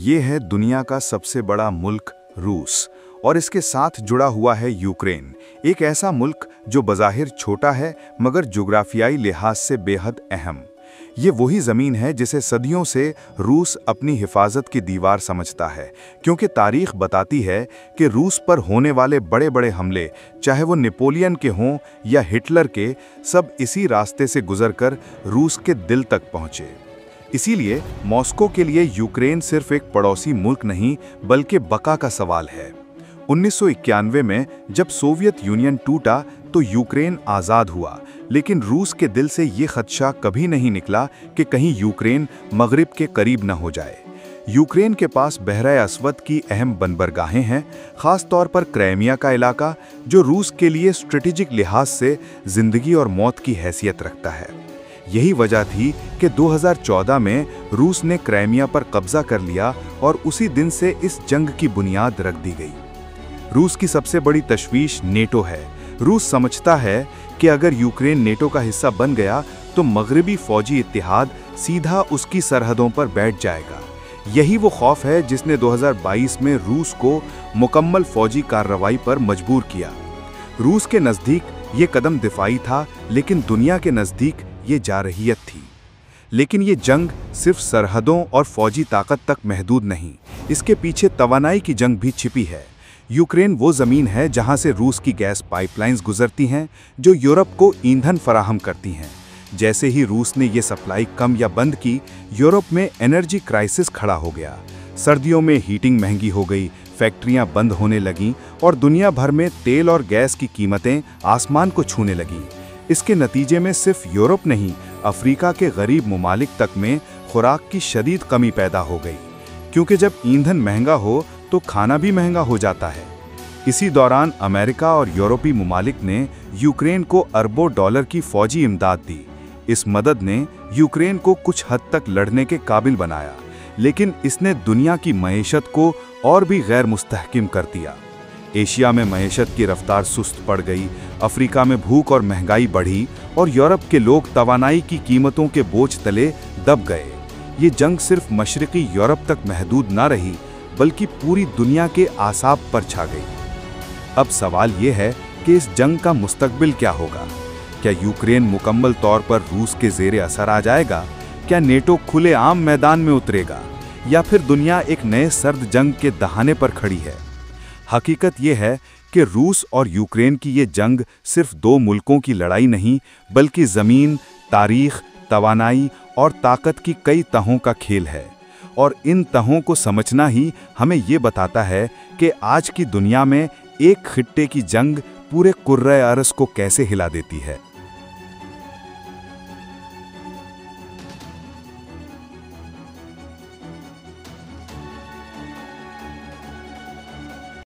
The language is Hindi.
ये है दुनिया का सबसे बड़ा मुल्क रूस और इसके साथ जुड़ा हुआ है यूक्रेन, एक ऐसा मुल्क जो बज़ाहिर छोटा है मगर जुग्राफियाई लिहाज से बेहद अहम। ये वही ज़मीन है जिसे सदियों से रूस अपनी हिफाजत की दीवार समझता है, क्योंकि तारीख बताती है कि रूस पर होने वाले बड़े बड़े हमले, चाहे वो नेपोलियन के हों या हिटलर के, सब इसी रास्ते से गुजरकर रूस के दिल तक पहुँचे। इसीलिए मॉस्को के लिए यूक्रेन सिर्फ एक पड़ोसी मुल्क नहीं बल्कि बका का सवाल है। 1991 में जब सोवियत यूनियन टूटा तो यूक्रेन आज़ाद हुआ, लेकिन रूस के दिल से ये खदशा कभी नहीं निकला कि कहीं यूक्रेन मगरिब के करीब न हो जाए। यूक्रेन के पास बहरा अस्वद की अहम बंदरगाहें हैं, ख़ास तौर पर क्राइमिया का इलाका, जो रूस के लिए स्ट्रेटेजिक लिहाज से ज़िंदगी और मौत की हैसियत रखता है। यही वजह थी कि 2014 में रूस ने क्राइमिया पर कब्जा कर लिया और उसी दिन से इस जंग की बुनियाद रख दी गई। रूस की सबसे बड़ी तशवीश नेटो है। रूस समझता है कि अगर यूक्रेन नेटो का हिस्सा बन गया तो मगरबी फौजी इत्तेहाद सीधा उसकी सरहदों पर बैठ जाएगा। यही वो खौफ है जिसने 2022 में रूस को मुकम्मल फौजी कार्रवाई पर मजबूर किया। रूस के नज़दीक ये कदम दिफाई था, लेकिन दुनिया के नज़दीक ये जारहियत थी। लेकिन ये जंग सिर्फ सरहदों और फौजी ताकत तक महदूद नहीं, इसके पीछे तवानाई की जंग भी छिपी है। यूक्रेन वो ज़मीन है जहां से रूस की गैस पाइपलाइंस गुजरती हैं जो यूरोप को ईंधन फराहम करती हैं। जैसे ही रूस ने ये सप्लाई कम या बंद की, यूरोप में एनर्जी क्राइसिस खड़ा हो गया। सर्दियों में हीटिंग महंगी हो गई, फैक्ट्रियां बंद होने लगीं और दुनिया भर में तेल और गैस की कीमतें आसमान को छूने लगीं। इसके नतीजे में सिर्फ यूरोप नहीं, अफ्रीका के गरीब ममालिक तक में खुराक की शदीद कमी पैदा हो गई, क्योंकि जब ईंधन महंगा हो तो खाना भी महंगा हो जाता है। इसी दौरान अमेरिका और यूरोपीय ममालिक ने यूक्रेन को अरबों डॉलर की फौजी इमदाद दी। इस मदद ने यूक्रेन को कुछ हद तक लड़ने के काबिल बनाया, लेकिन इसने दुनिया की मईशत को और भी गैर मुस्तहकिम कर दिया। एशिया में मईशत की रफ्तार सुस्त पड़ गई, अफ्रीका में भूख और महंगाई बढ़ी और यूरोप के लोग तवानाई की कीमतों के बोझ तले दब गए। ये जंग सिर्फ मशरकी यूरोप तक महदूद न रही, बल्कि पूरी दुनिया के आसाब पर छा गई। अब सवाल ये है कि इस जंग का मुस्तकबिल क्या होगा? क्या यूक्रेन मुकम्मल तौर पर रूस के ज़ेरे असर आ जाएगा? क्या नेटो खुले आम मैदान में उतरेगा? या फिर दुनिया एक नए सर्द जंग के दहाने पर खड़ी है? हकीकत यह है कि रूस और यूक्रेन की ये जंग सिर्फ दो मुल्कों की लड़ाई नहीं, बल्कि ज़मीन, तारीख, तवानाई और ताकत की कई तहों का खेल है। और इन तहों को समझना ही हमें ये बताता है कि आज की दुनिया में एक खित्ते की जंग पूरे कुर्रे अरस को कैसे हिला देती है।